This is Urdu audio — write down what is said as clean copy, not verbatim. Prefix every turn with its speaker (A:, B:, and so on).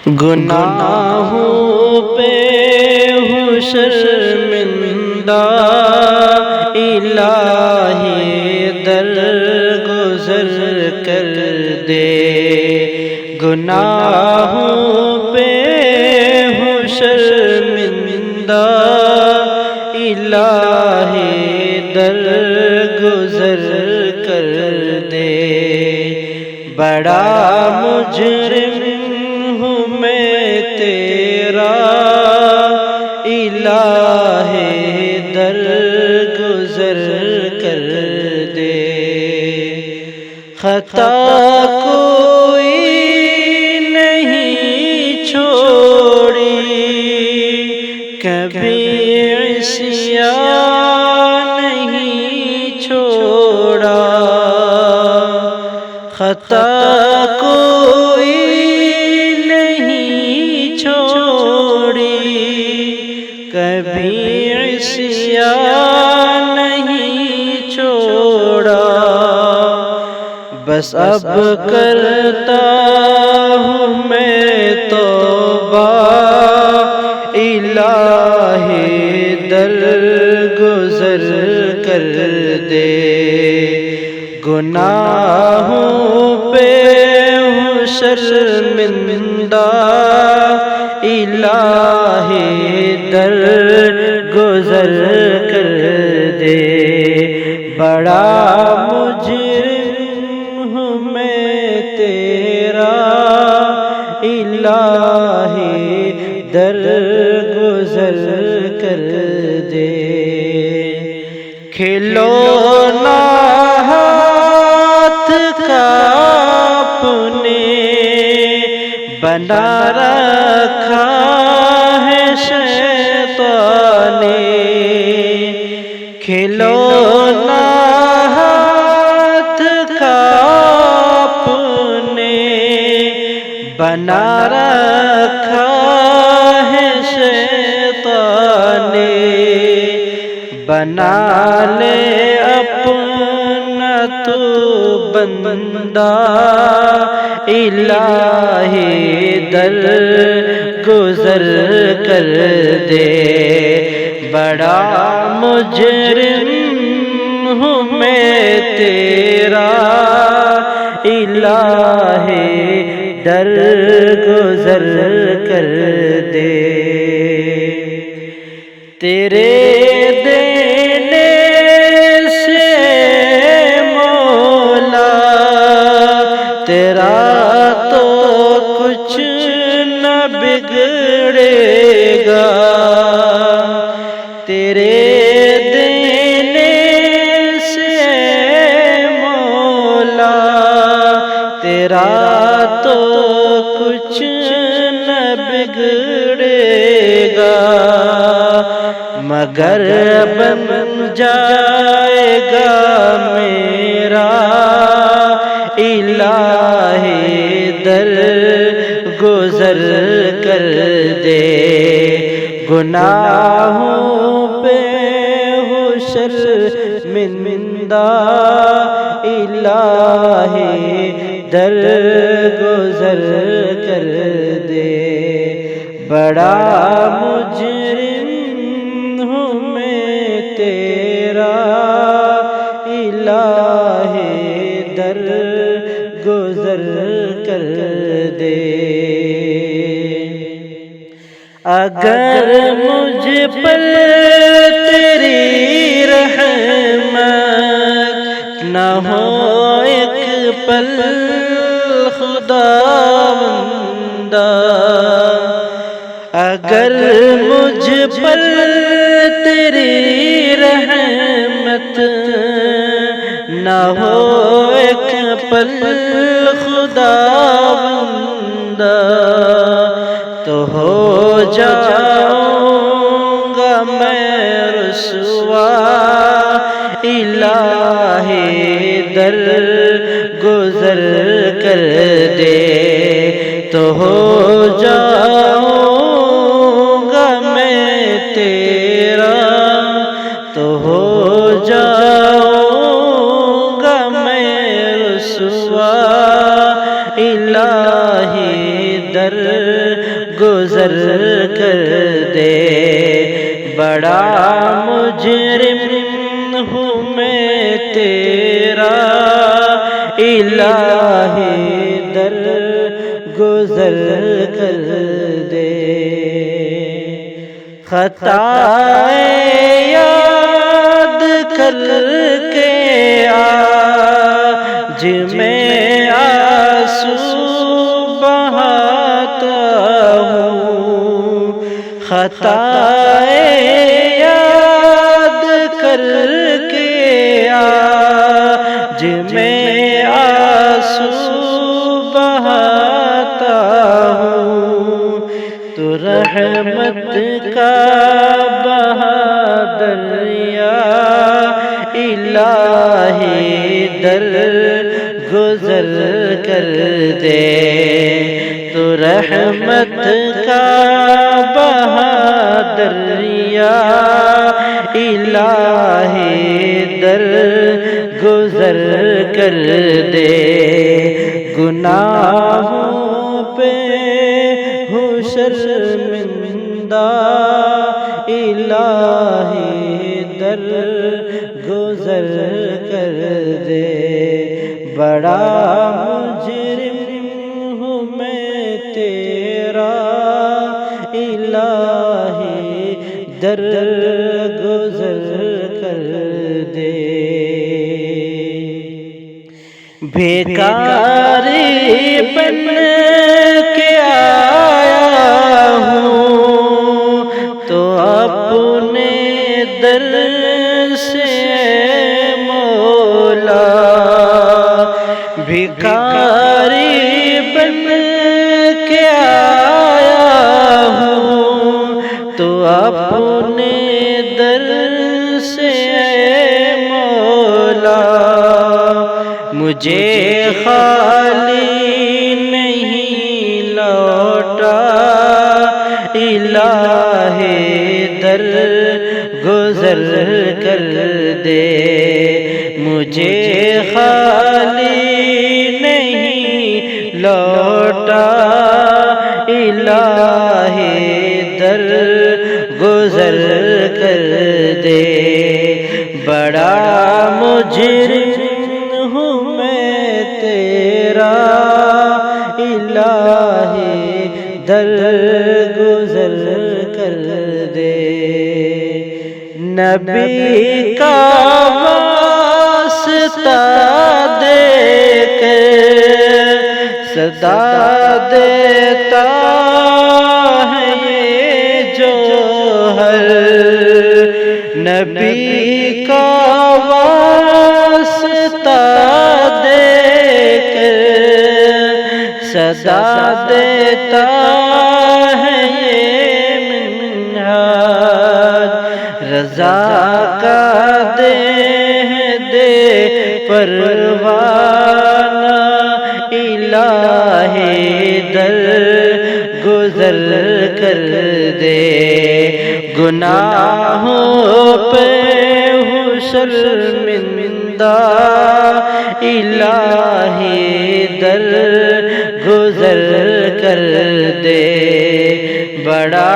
A: گناہوں پہ ہوں شرمندہ، الہی درگزر کر دے۔ گناہوں پہ ہوں شرمندہ، الہی درگزر کر دے۔ بڑا مجرم ہوں میں تیرا، الہی درگزر کر دے۔ خطا کوئی نہیں چھوڑی، کبھی عصیان نہیں چھوڑا۔ خطا کوئی نہیں چھوڑی، کبھی عصیان نہیں چھوڑا۔ بس اب کرتا ہوں میں توبہ، الہی درگزر کر دے۔ گناہوں پہ ہوں شرمندہ، الہی درگزر کر دے۔ بڑا مجرم ہوں میں تیرا، الہی درگزر کر دے۔ کھلونا ہاتھ کا اپنے بنا رکھا ہے شیطان نے۔ کھلونا ہاتھ کا اپنے بنا رکھا ہے شیطان نے۔ بنا لے اپنا تو بندہ، الہی درگزر کر دے۔ بڑا مجرم ہوں میں تیرا، الہی درگزر کر دے۔ تیرے دینے سے مولا تیرا تو کچھ نہ بگڑے گا۔ تیرے دینے سے مولا تیرا تو کچھ نہ بگڑے گا، مگر بن جائے گا میرا، الہی درگزر کر دے۔ گناہوں پہ ہوں شرمندہ، الہی درگزر کر دے۔ بڑا مجرم ہوں میں تیرا، الہی درگزر کر دے۔ اگر مجھ پر تیری رحمت نہ ہو ایک پل خداوندہ، اگر مجھ پر تیری رحمت نہ ہو ایک پل خداوندہ، تو ہو جاؤں گا میں رسوا، الہی درگزر کر دے۔ تو ہو جاؤں گا میں تیرا، تو ہو جاؤں گا میں رسوا، الہی در گزر کر دے، بڑا مجرم ہوں میں تیرا، الہی در گزر کر دے۔ خطائیں یاد کر کے آج میں آنسو بہاتا ہوں، خطائیں یاد کر کے آج میں آنسو بہاتا ہوں، تو رحمت کا دریا الہی در گزر کر دے، تو رحمت کا دریا الہی در گزر کر دے۔ گناہوں پہ ہوں شرمندہ، الہی در گزر کر دے، بڑا مجرم ہوں میں تیرا، الہی در گزر کر دے۔ بھیکاری بن کے آیا ہوں تو اپنے در سے مولا، بھیکاری بن کے آیا ہوں تو اپنے در سے مولا، مجھے خالی نہیں لوٹا، الہی در گزر کر دے، مجھے خالی نہیں لوٹا، الہی در گزر کر دے، بڑا مجرم ہوں میں تیرا، الہی در گزر کر دے۔ نبی کا واسطہ دے کر صدا دیتا ہے یہ جوہر، نبی کا واسطہ دے کر صدا دیتا ہے یہ منہاج، رضا کا دے پروانہ، الہی در گزر کر دے، گناہوں پہ ہوں شرمندہ، الہی در گزر کر دے، بڑا